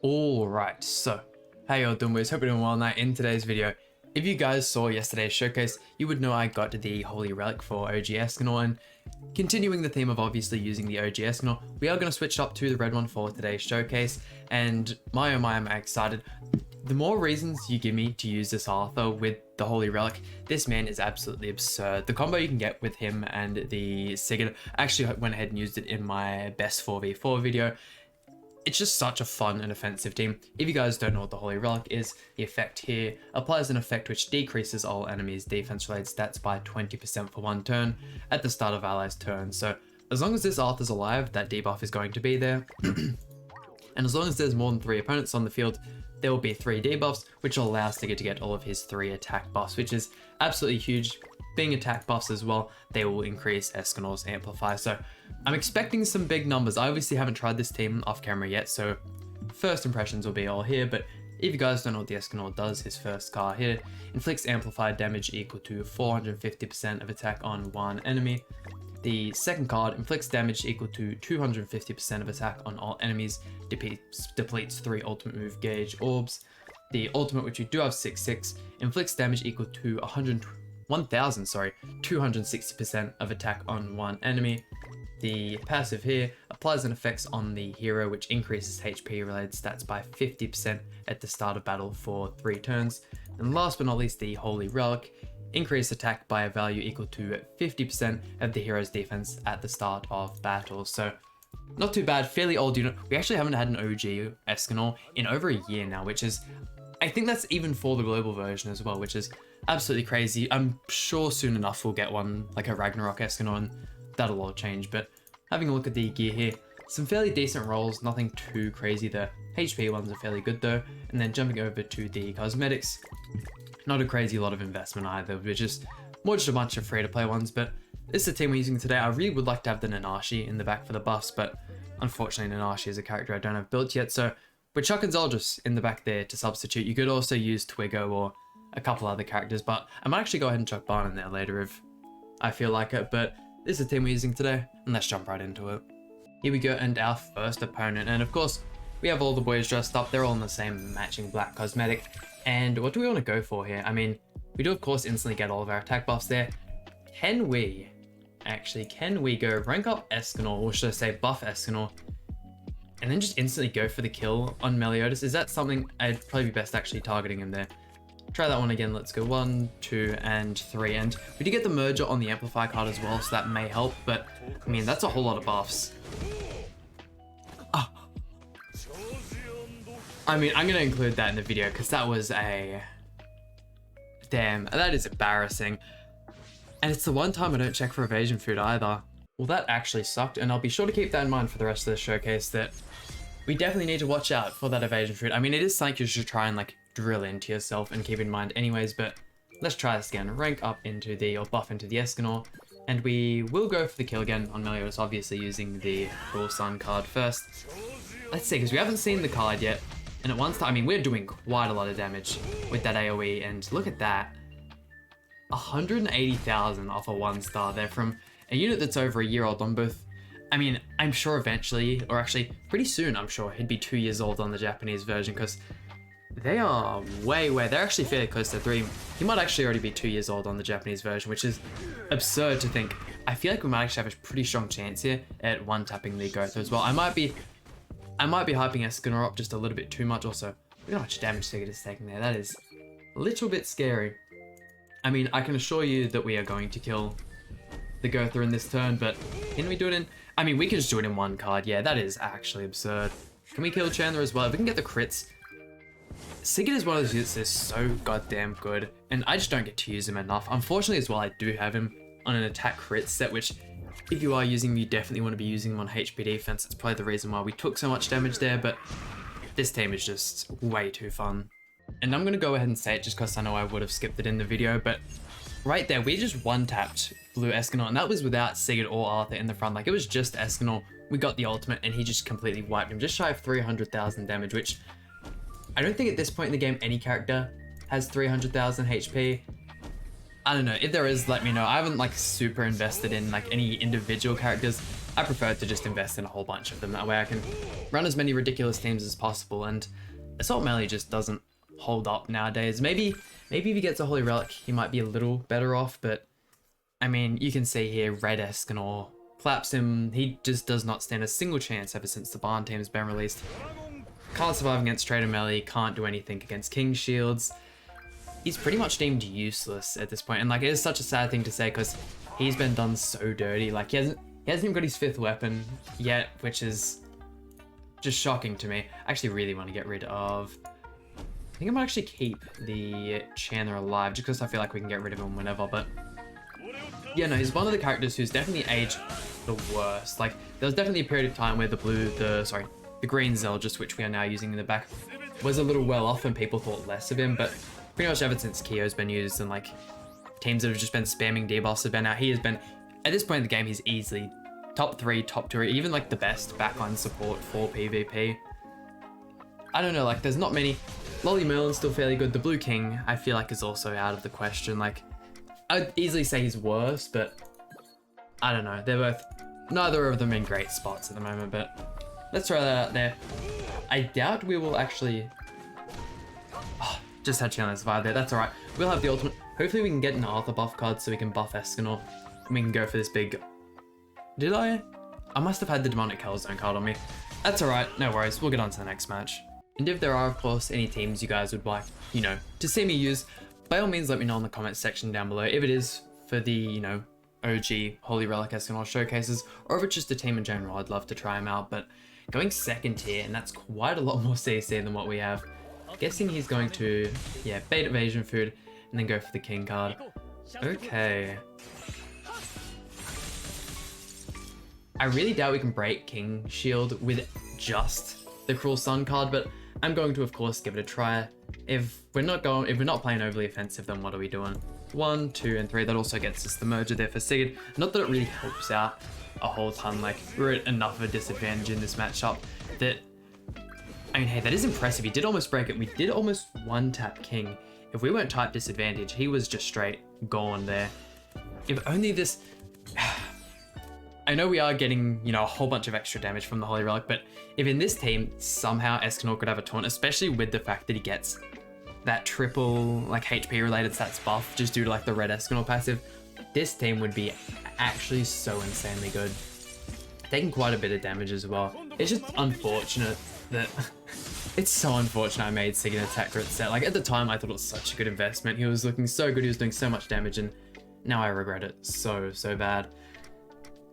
Alright, so how y'all doing, boys? Hope you're doing well. Now in today's video, if you guys saw yesterday's showcase, you would know I got the Holy Relic for OG ESCANOR, and continuing the theme of obviously using the OG ESCANOR, we are going to switch up to the red one for today's showcase, and my oh my, am I excited. The more reasons you give me to use this Arthur with the Holy Relic, this man is absolutely absurd. The combo you can get with him and the Sigurd, I actually went ahead and used it in my best 4v4 video. It's just such a fun and offensive team. If you guys don't know what the Holy Relic is, the effect here applies an effect which decreases all enemies' defense-related stats by 20% for one turn at the start of allies' turn. So as long as this Arthur's alive, that debuff is going to be there. And as long as there's more than 3 opponents on the field, there will be 3 debuffs, which will allow Sigurd to get all of his 3 attack buffs, which is absolutely huge. Being attack buffs as well, they will increase ESCANOR's Amplify. So I'm expecting some big numbers. I obviously haven't tried this team off camera yet, so first impressions will be all here. But if you guys don't know what the ESCANOR does, his first card here inflicts amplified damage equal to 450% of attack on one enemy. The second card inflicts damage equal to 250% of attack on all enemies, depletes 3 ultimate move gauge orbs. The ultimate, which you do have 6/6, inflicts damage equal to 260% of attack on one enemy. The passive here applies an effect on the hero which increases HP related stats by 50% at the start of battle for 3 turns. And last but not least, the Holy Relic increase attack by a value equal to 50% of the hero's defense at the start of battle. So not too bad, fairly old unit. We actually haven't had an OG ESCANOR in over a year now, which is, I think that's even for the global version as well, which is absolutely crazy. I'm sure soon enough we'll get one like a Ragnarok ESCANOR and that'll all change. But having a look at the gear here, some fairly decent rolls, nothing too crazy. The HP ones are fairly good though. And then jumping over to the cosmetics, not a crazy lot of investment either, which is more just a bunch of free-to-play ones. But this is the team we're using today. I really would like to have the Nanashi in the back for the buffs, but unfortunately Nanashi is a character I don't have built yet, so we're chucking Zoldris in the back there to substitute. You could also use Twiggo or a couple other characters, but I might actually go ahead and chuck Barn in there later if I feel like it. But this is the team we're using today, and let's jump right into it. Here we go, and our first opponent, and of course we have all the boys dressed up. They're all in the same matching black cosmetic. And what do we want to go for here? I mean, we do of course instantly get all of our attack buffs there. Can we go rank up ESCANOR, or should I say buff ESCANOR, and then just instantly go for the kill on Meliodas? Is that something I'd probably be best actually targeting him there? Try that one again. Let's go 1, 2, and 3. And we did get the merger on the Amplify card as well, so that may help. But I mean, that's a whole lot of buffs. Oh. I mean, I'm going to include that in the video because that was a... Damn, that is embarrassing. And it's the one time I don't check for evasion food either. Well, that actually sucked, and I'll be sure to keep that in mind for the rest of the showcase, that we definitely need to watch out for that evasion food. I mean, it is something you should try and like drill into yourself and keep in mind anyways, but let's try this again. Rank up into the, or buff into the ESCANOR, and we will go for the kill again on Meliodas, obviously using the Cruel Sun card first. Let's see, because we haven't seen the card yet, and at one star, I mean, we're doing quite a lot of damage with that AoE, and look at that. 180,000 off a 1 star there from a unit that's over a year old on both. I mean, I'm sure eventually, or actually pretty soon, I'm sure he'd be 2 years old on the Japanese version, because they are they're actually fairly close to 3. He might actually already be 2 years old on the Japanese version, which is absurd to think. I feel like we might actually have a pretty strong chance here at one-tapping the Gotha as well. I might be hyping ESCANOR up just a little bit too much also. Look how much damage Sigurd is taking there. That is a little bit scary. I mean, I can assure you that we are going to kill the Gotha in this turn, but can we do it in... I mean, we can just do it in 1 card. Yeah, that is actually absurd. Can we kill Chandler as well? If we can get the crits... Sigurd is one of those units that is so goddamn good, and I just don't get to use him enough. Unfortunately as well, I do have him on an attack crit set, which if you are using him, you definitely want to be using him on HP defense. It's probably the reason why we took so much damage there, but this team is just way too fun. And I'm going to go ahead and say it just because I know I would have skipped it in the video, but right there, we just one-tapped blue ESCANOR, and that was without Sigurd or Arthur in the front. Like, it was just ESCANOR. We got the ultimate, and he just completely wiped him, just shy of 300,000 damage, which I don't think at this point in the game any character has 300,000 HP. I don't know. If there is, let me know. I haven't like super invested in like any individual characters. I prefer to just invest in a whole bunch of them. That way I can run as many ridiculous teams as possible. And Assault Melee just doesn't hold up nowadays. Maybe if he gets a Holy Relic, he might be a little better off. But I mean, you can see here, Red ESCANOR claps him. He just does not stand a single chance ever since the Barn team's been released. Can't survive against Trader Melee, can't do anything against King Shields. He's pretty much deemed useless at this point. And like, it is such a sad thing to say because he's been done so dirty. Like, he hasn't even got his 5th weapon yet, which is just shocking to me. I actually really want to get rid of... I think I might actually keep the Chandler alive just because I feel like we can get rid of him whenever, but... Yeah, no, he's one of the characters who's definitely aged the worst. Like, there was definitely a period of time where the green Zeldris, which we are now using in the back, was a little well off and people thought less of him, but pretty much ever since Kyo's been used and like teams that have just been spamming debuffs have been out, he has been, at this point in the game, he's easily top 3, top 2, even like the best backline support for PvP. I don't know, like there's not many. Lolly Merlin's still fairly good. The Blue King, I feel like, is also out of the question. Like, I'd easily say he's worse, but I don't know. They're both, neither of them in great spots at the moment, but let's throw that out there. I doubt we will actually... Oh, just had Chandler survive there. That's all right. We'll have the ultimate. Hopefully we can get an Arthur buff card so we can buff ESCANOR and we can go for this big... Did I? I must have had the Demonic Hellzone card on me. That's all right. No worries. We'll get on to the next match. And if there are, of course, any teams you guys would like, you know, to see me use, by all means, let me know in the comments section down below. If it is for the, you know, OG Holy Relic ESCANOR showcases, or if it's just a team in general, I'd love to try them out. But going 2nd tier, and that's quite a lot more CC than what we have. Guessing he's going to, yeah, bait evasion food, and then go for the King card. Okay. I really doubt we can break King Shield with just the Cruel Sun card, but I'm going to, of course, give it a try. If we're not playing overly offensive, then what are we doing? 1, 2, and 3. That also gets us the merger there for Sigurd. Not that it really helps out a whole ton. Like, we're at enough of a disadvantage in this matchup that, I mean, hey, that is impressive. He did almost break it. We did almost one-tap King. If we weren't type disadvantage, he was just straight gone there. If only this... I know we are getting, you know, a whole bunch of extra damage from the Holy Relic, but if in this team, somehow ESCANOR could have a taunt, especially with the fact that he gets that triple, like, HP-related stats buff just due to, like, the red ESCANOR passive, this team would be actually so insanely good. Taking quite a bit of damage as well. It's just unfortunate that... It's so unfortunate I made Sigurd attack crit set. Like, at the time, I thought it was such a good investment. He was looking so good, he was doing so much damage, and now I regret it so bad.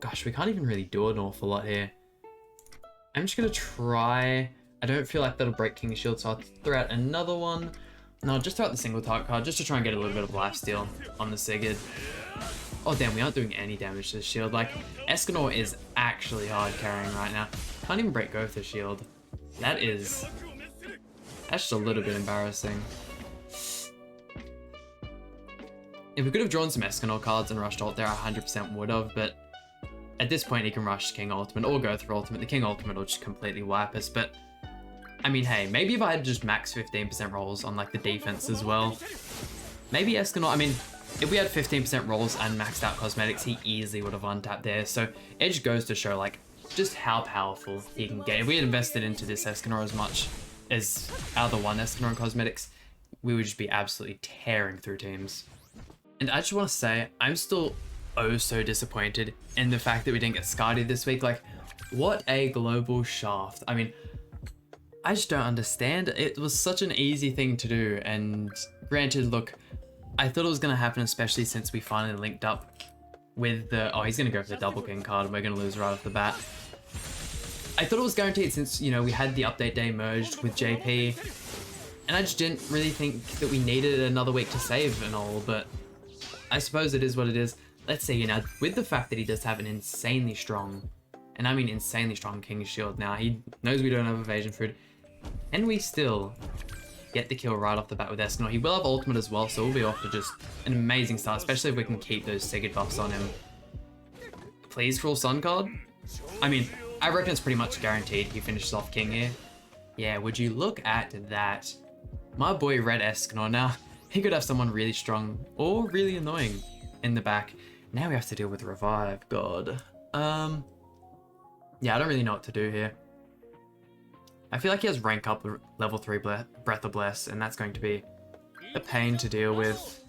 Gosh, we can't even really do an awful lot here. I'm just gonna try... I don't feel like that'll break King Shield, so I'll throw out another one. No, just throw out the single target card, just to try and get a little bit of lifesteal on the Sigurd. Oh damn, we aren't doing any damage to the shield. Like, ESCANOR is actually hard carrying right now. Can't even break Gotha's shield. That's just a little bit embarrassing. If we could have drawn some ESCANOR cards and rushed ult there, I 100% would have, but at this point he can rush King Ultimate or go through Ultimate. The King Ultimate will just completely wipe us, but I mean, hey, maybe if I had just max 15% rolls on like the defense as well, maybe ESCANOR, I mean, if we had 15% rolls and maxed out cosmetics, he easily would have untapped there. So it just goes to show like just how powerful he can get. If we had invested into this ESCANOR as much as our other one ESCANOR and cosmetics, we would just be absolutely tearing through teams. And I just want to say, I'm still oh so disappointed in the fact that we didn't get Skadi this week. Like, what a global shaft. I mean, I just don't understand. It was such an easy thing to do, and granted, look, I thought it was going to happen, especially since we finally linked up with the... Oh, he's going to go for the double King card, and we're going to lose right off the bat. I thought it was guaranteed since, you know, we had the update day merged with JP, and I just didn't really think that we needed another week to save and all, but I suppose it is what it is. Let's see, you know, with the fact that he does have an insanely strong, and I mean insanely strong King Shield now, he knows we don't have evasion food, and we still get the kill right off the bat with ESCANOR. He will have ultimate as well, so we'll be off to just an amazing start, especially if we can keep those Sigurd buffs on him. Please, Cruel Sun card? I mean, I reckon it's pretty much guaranteed he finishes off King here. Yeah, would you look at that? My boy Red ESCANOR. Now, he could have someone really strong or really annoying in the back. Now we have to deal with Revive. God. Yeah, I don't really know what to do here. I feel like he has rank up level 3 Breath of Bless, and that's going to be a pain to deal with.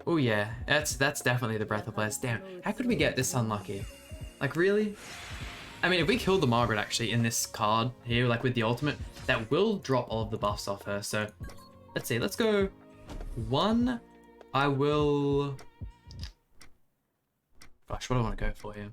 Oh yeah, that's definitely the Breath of Bless. Damn, how could we get this unlucky? Like, really? I mean, if we kill the Margaret actually in this card here, like with the ultimate, that will drop all of the buffs off her. So let's see, let's go 1. I will... Gosh, what do I want to go for here?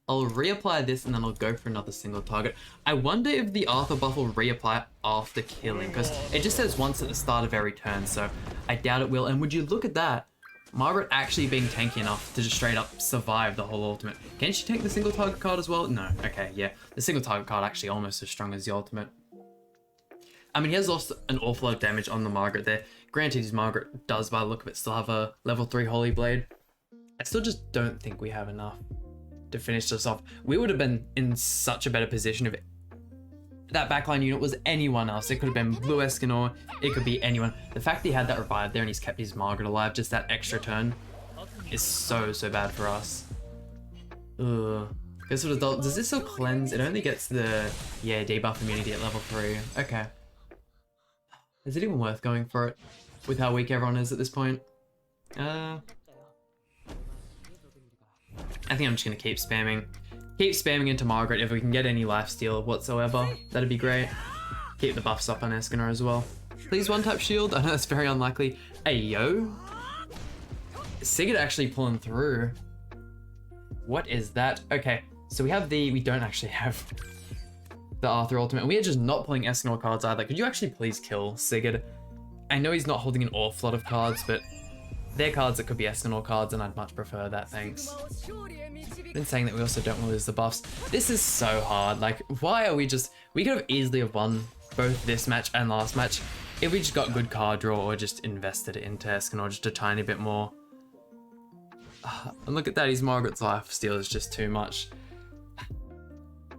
I'll reapply this and then I'll go for another single target. I wonder if the Arthur buff will reapply after killing, because it just says once at the start of every turn, so I doubt it will. And would you look at that? Margaret actually being tanky enough to just straight up survive the whole ultimate. Can she take the single target card as well? No. Okay, yeah. The single target card actually almost as strong as the ultimate. I mean, he has lost an awful lot of damage on the Margaret there. Granted, his Margaret does, by the look of it, still have a level 3 Holy Blade. I still just don't think we have enough to finish this off. We would have been in such a better position if that backline unit was anyone else. It could have been Blue Escanor, it could be anyone. The fact that he had that revive there and he's kept his Margaret alive, just that extra turn, is so bad for us. Ugh. Does this still cleanse? It only gets the, yeah, debuff immunity at level 3. Okay. Is it even worth going for it with how weak everyone is at this point? I think I'm just going to keep spamming. Keep spamming into Margaret. If we can get any lifesteal whatsoever, that'd be great. Keep the buffs up on Escanor as well. Please one-tap shield. I know that's very unlikely. Hey, yo. Sigurd actually pulling through. What is that? Okay, so we have we don't actually have the Arthur ultimate. We are just not pulling Escanor cards either. Could you actually please kill Sigurd? I know he's not holding an awful lot of cards, but they're cards that could be Escanor cards, and I'd much prefer that, thanks. Been saying that we also don't want to lose the buffs. This is so hard. Like, why are we just... We could have easily have won both this match and last match if we just got good card draw or just invested it into Escanor just a tiny bit more. And look at that, his Margaret's lifesteal is just too much.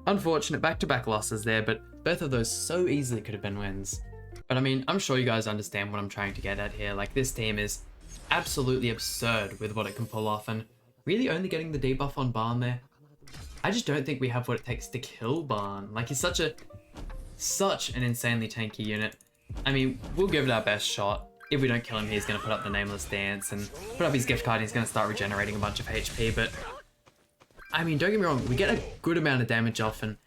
Unfortunate back-to-back losses there, but both of those so easily could have been wins. But I mean, I'm sure you guys understand what I'm trying to get at here. Like, this team is absolutely absurd with what it can pull off, and really only getting the debuff on Barn there. I just don't think we have what it takes to kill Barn. Like, he's such an insanely tanky unit. I mean, we'll give it our best shot. If we don't kill him, he's going to put up the Nameless Dance and put up his gift card, and he's going to start regenerating a bunch of HP. But I mean, don't get me wrong, we get a good amount of damage off, and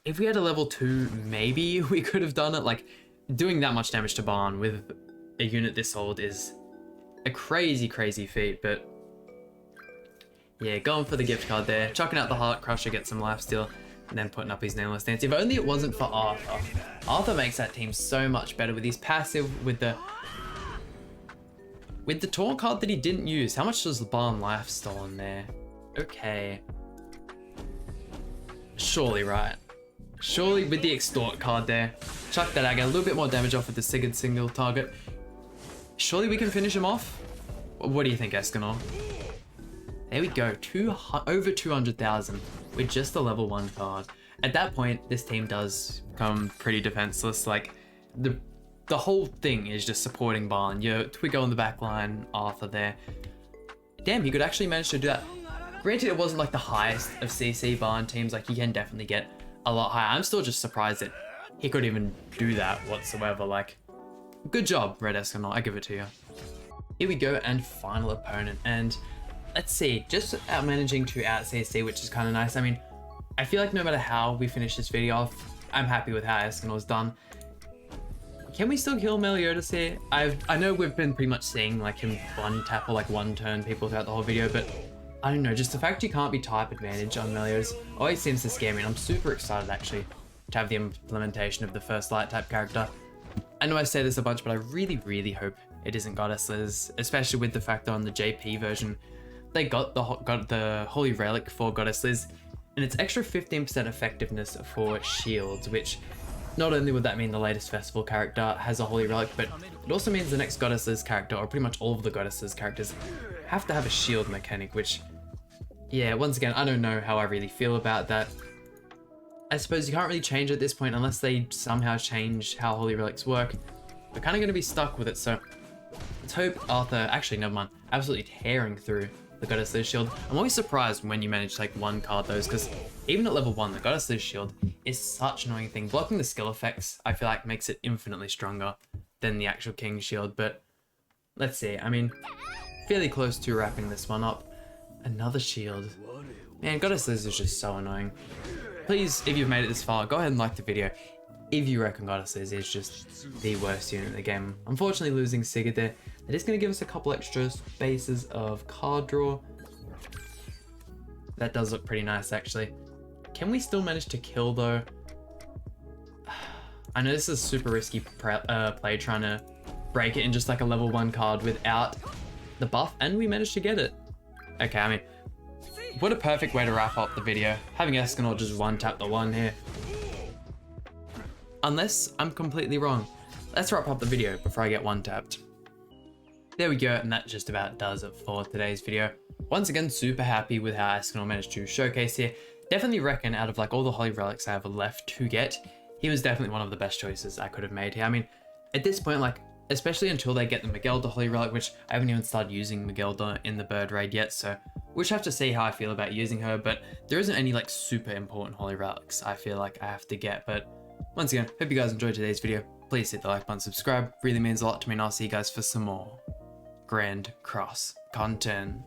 if we had a level 2, maybe we could have done it. Like, doing that much damage to Barn with a unit this old is a crazy feat. But yeah, going for the gift card there, chucking out the Heart Crusher, get some lifesteal, and then putting up his Nameless Dance. If only it wasn't for Arthur. Arthur makes that team so much better with his passive, with the Taunt card that he didn't use. How much does the Barn life stolen there? Okay. Surely, right? Surely with the Extort card there, chuck that out, get a little bit more damage off with the Sigurd single target. Surely we can finish him off? What do you think, Escanor? There we go, over 200,000 with just a level 1 card. At that point, this team does become pretty defenseless. Like, the whole thing is just supporting Barn. Your Twiggo on the back line, Arthur there. Damn, he could actually manage to do that. Granted, it wasn't like the highest of CC Barn teams. Like, he can definitely get a lot higher. I'm still just surprised that he could even do that whatsoever. Like, good job, Red Escanor. I give it to you. Here we go, and final opponent. And let's see, just managing to out CC, which is kind of nice. I mean, I feel like no matter how we finish this video off, I'm happy with how Escanor's done. Can we still kill Meliodas here? I know we've been pretty much seeing like him one tap or like one turn people throughout the whole video, but I don't know, just the fact you can't be type advantage on Meliodas always seems to scare me, and I'm super excited actually to have the implementation of the first light type character. I know I say this a bunch, but I really hope it isn't Goddesses, especially with the fact that on the JP version, they got the Holy Relic for Goddess Liz, and it's extra 15% effectiveness for shields, which not only would that mean the latest festival character has a Holy Relic, but it also means the next Goddess Liz character, or pretty much all of the Goddess Liz characters, have to have a shield mechanic, which, yeah, once again, I don't know how I really feel about that. I suppose you can't really change it at this point unless they somehow change how Holy Relics work. We're kind of going to be stuck with it, so let's hope Arthur, actually never mind, absolutely tearing through the Goddess Liz shield. I'm always surprised when you manage to take one card those, because even at level 1, the Goddess Liz shield is such an annoying thing. Blocking the skill effects, I feel like, makes it infinitely stronger than the actual King shield, but let's see. I mean, fairly close to wrapping this one up. Another shield. Man, Goddess Liz is just so annoying. Please, if you've made it this far, go ahead and like the video if you reckon Goddess Liz is just the worst unit in the game. Unfortunately, losing Sigurd there, that is going to give us a couple extra spaces of card draw. That does look pretty nice, actually. Can we still manage to kill, though? I know this is super risky play, trying to break it in just like a level 1 card without the buff, and we managed to get it. Okay, I mean, what a perfect way to wrap up the video. Having ESCANOR just one-tap the 1 here. Unless I'm completely wrong. Let's wrap up the video before I get one-tapped. There we go, and that just about does it for today's video. Once again, super happy with how ESCANOR managed to showcase here. Definitely reckon out of like all the Holy Relics I have left to get, he was definitely one of the best choices I could have made here. I mean, at this point, like, especially until they get the Miguelda Holy Relic, which I haven't even started using Miguelda in the bird raid yet, so we'll just have to see how I feel about using her, but there isn't any like super important Holy Relics I feel like I have to get. But once again, hope you guys enjoyed today's video. Please hit the like button, subscribe, really means a lot to me, and I'll see you guys for some more Grand Cross content.